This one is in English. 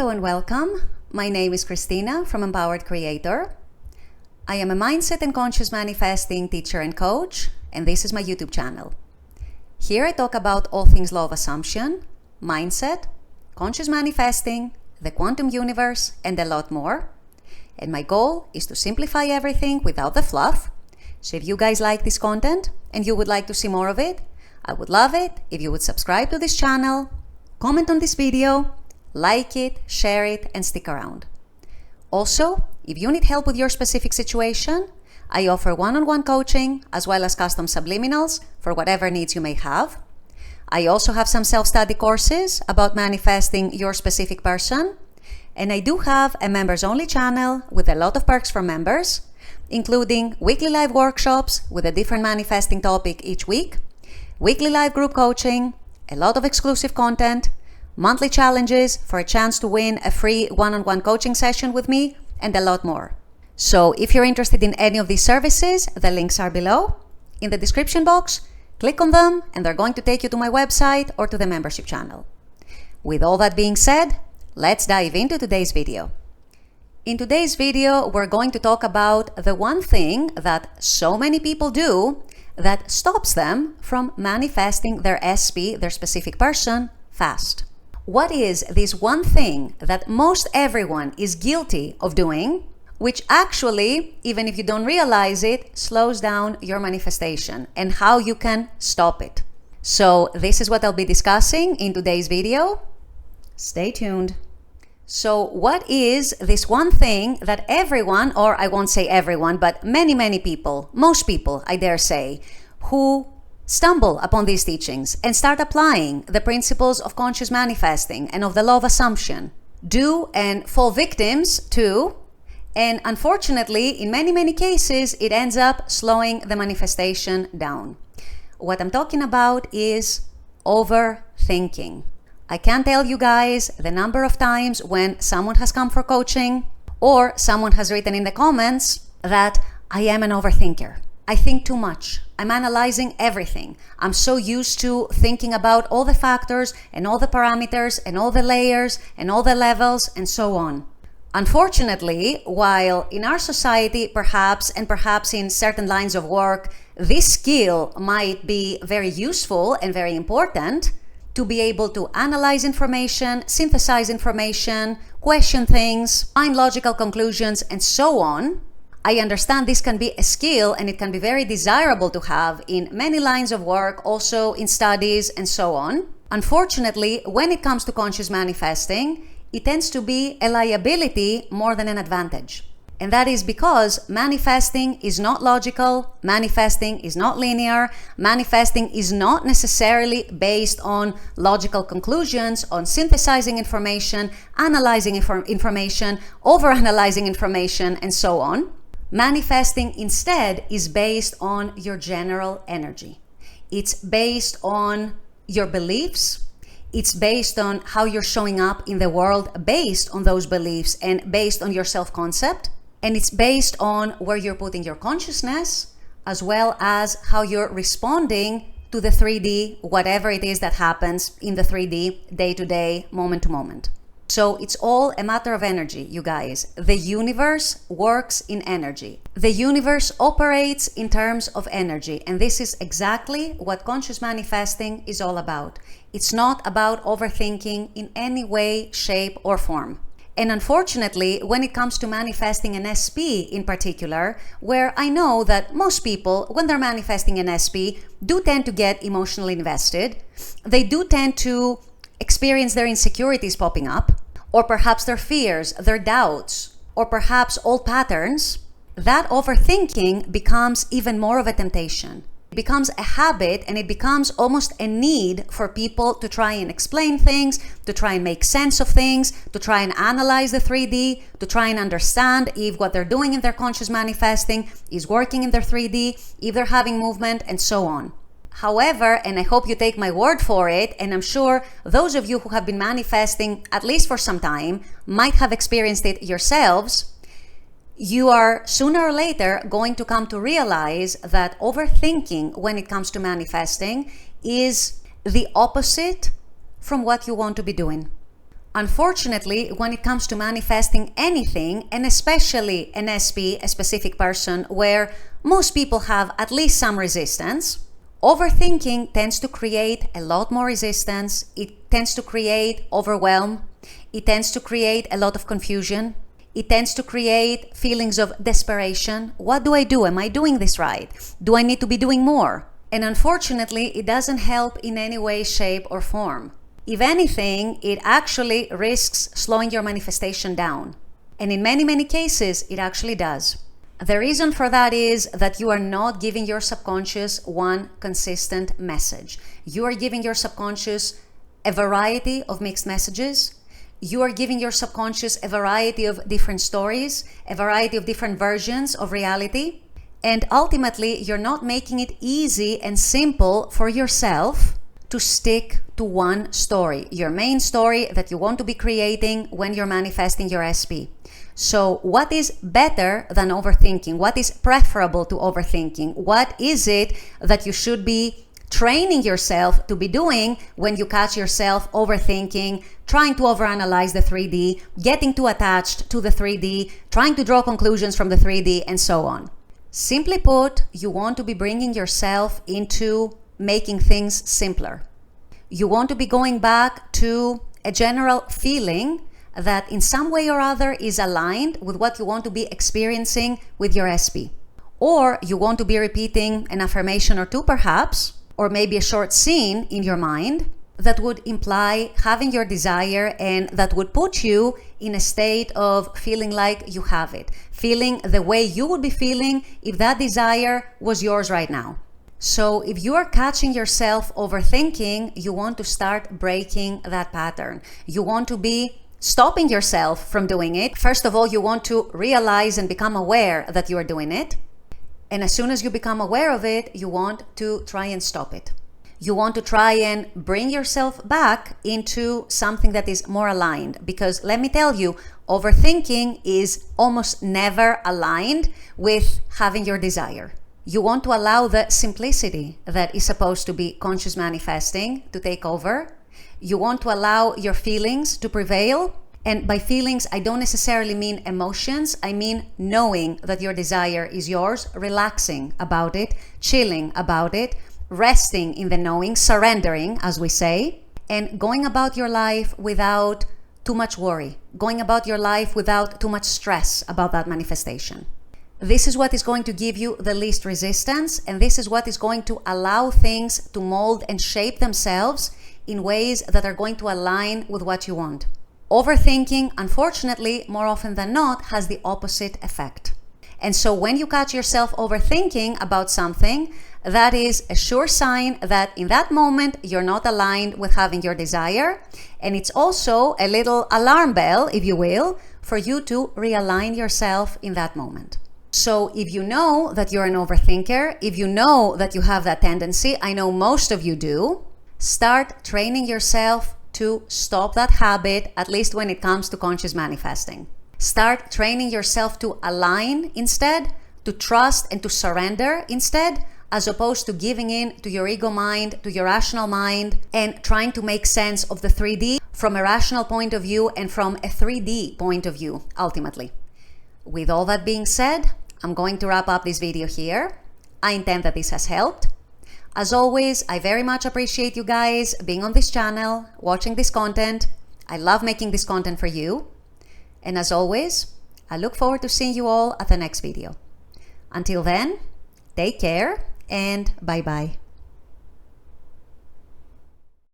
Hello and welcome. My name is Christina from Empowered Creator. I am a mindset and conscious manifesting teacher and coach, and this is my YouTube channel. Here I talk about all things law of assumption, mindset, conscious manifesting, the quantum universe, and a lot more. And my goal is to simplify everything without the fluff. So if you guys like this content and you would like to see more of it, I would love it if you would subscribe to this channel, comment on this video, like it, share it, and stick around. Also, if you need help with your specific situation, I offer one-on-one coaching as well as custom subliminals for whatever needs you may have. I also have some self-study courses about manifesting your specific person. And I do have a members-only channel with a lot of perks for members, including weekly live workshops with a different manifesting topic each week, weekly live group coaching, a lot of exclusive content, monthly challenges for a chance to win a free one-on-one coaching session with me, and a lot more. So if you're interested in any of these services, the links are below in the description box. Click on them and they're going to take you to my website or to the membership channel. With all that being said, let's dive into today's video. In today's video, we're going to talk about the one thing that so many people do that stops them from manifesting their SP, their specific person, fast. What is this one thing that most everyone is guilty of doing, which actually, even if you don't realize it, slows down your manifestation and how you can stop it? So this is what I'll be discussing in today's video. Stay tuned. So what is this one thing that everyone, or I won't say everyone, but many people, most people, I dare say, who stumble upon these teachings and start applying the principles of conscious manifesting and of the law of assumption, do and fall victims to, and unfortunately, in many cases, it ends up slowing the manifestation down. What I'm talking about is overthinking. I can't tell you guys the number of times when someone has come for coaching or someone has written in the comments that I am an overthinker. I think too much. I'm analyzing everything. I'm so used to thinking about all the factors and all the parameters and all the layers and all the levels and so on. Unfortunately, while in our society, perhaps in certain lines of work, this skill might be very useful and very important to be able to analyze information, synthesize information, question things, find logical conclusions, and so on. I understand this can be a skill and it can be very desirable to have in many lines of work, also in studies and so on. Unfortunately, when it comes to conscious manifesting, it tends to be a liability more than an advantage. And that is because manifesting is not logical, manifesting is not linear, manifesting is not necessarily based on logical conclusions, on synthesizing information, analyzing information, overanalyzing information, and so on. Manifesting instead is based on your general energy. It's based on your beliefs. It's based on how you're showing up in the world based on those beliefs and based on your self-concept. And it's based on where you're putting your consciousness, as well as how you're responding to the 3D, whatever it is that happens in the 3D, day to day, moment to moment. So it's all a matter of energy, you guys. The universe works in energy. The universe operates in terms of energy. And this is exactly what conscious manifesting is all about. It's not about overthinking in any way, shape, or form. And unfortunately, when it comes to manifesting an SP in particular, where I know that most people, when they're manifesting an SP, do tend to get emotionally invested. They do tend to experience their insecurities popping up, or perhaps their fears, their doubts, or perhaps old patterns. That overthinking becomes even more of a temptation. It becomes a habit and it becomes almost a need for people to try and explain things, to try and make sense of things, to try and analyze the 3D, to try and understand if what they're doing in their conscious manifesting is working in their 3D, if they're having movement, and so on. However, and I hope you take my word for it, and I'm sure those of you who have been manifesting at least for some time might have experienced it yourselves, you are sooner or later going to come to realize that overthinking when it comes to manifesting is the opposite from what you want to be doing. Unfortunately, when it comes to manifesting anything, and especially an SP, a specific person, where most people have at least some resistance, overthinking tends to create a lot more resistance. It tends to create overwhelm. It tends to create a lot of confusion. It tends to create feelings of desperation. What do I do? Am I doing this right? Do I need to be doing more? And unfortunately, it doesn't help in any way, shape, or form. If anything, it actually risks slowing your manifestation down. And in many, many cases, it actually does. The reason for that is that you are not giving your subconscious one consistent message. You are giving your subconscious a variety of mixed messages. You are giving your subconscious a variety of different stories, a variety of different versions of reality. And ultimately, you're not making it easy and simple for yourself to stick to one story, your main story that you want to be creating when you're manifesting your SP. So what is better than overthinking? What is preferable to overthinking? What is it that you should be training yourself to be doing when you catch yourself overthinking, trying to overanalyze the 3D, getting too attached to the 3D, trying to draw conclusions from the 3D, and so on? Simply put, you want to be bringing yourself into making things simpler. You want to be going back to a general feeling that in some way or other is aligned with what you want to be experiencing with your SP. Or you want to be repeating an affirmation or two perhaps, or maybe a short scene in your mind that would imply having your desire and that would put you in a state of feeling like you have it, feeling the way you would be feeling if that desire was yours right now. So if you are catching yourself overthinking, you want to start breaking that pattern. You want to be stopping yourself from doing it. First of all, you want to realize and become aware that you are doing it. And as soon as you become aware of it, you want to try and stop it. You want to try and bring yourself back into something that is more aligned. Because let me tell you, overthinking is almost never aligned with having your desire. You want to allow the simplicity that is supposed to be conscious manifesting to take over. You want to allow your feelings to prevail. And by feelings, I don't necessarily mean emotions. I mean knowing that your desire is yours, relaxing about it, chilling about it, resting in the knowing, surrendering, as we say, and going about your life without too much worry, going about your life without too much stress about that manifestation. This is what is going to give you the least resistance, and this is what is going to allow things to mold and shape themselves in ways that are going to align with what you want. Overthinking, unfortunately, more often than not, has the opposite effect. And so when you catch yourself overthinking about something, that is a sure sign that in that moment you're not aligned with having your desire. And it's also a little alarm bell, if you will, for you to realign yourself in that moment. So if you know that you're an overthinker, if you know that you have that tendency, I know most of you do, start training yourself to stop that habit, at least when it comes to conscious manifesting. Start training yourself to align instead, to trust and to surrender instead, as opposed to giving in to your ego mind, to your rational mind, and trying to make sense of the 3D from a rational point of view and from a 3D point of view, ultimately. With all that being said, I'm going to wrap up this video here. I intend that this has helped. As always, I very much appreciate you guys being on this channel, watching this content. I love making this content for you. And as always, I look forward to seeing you all at the next video. Until then, take care and bye-bye.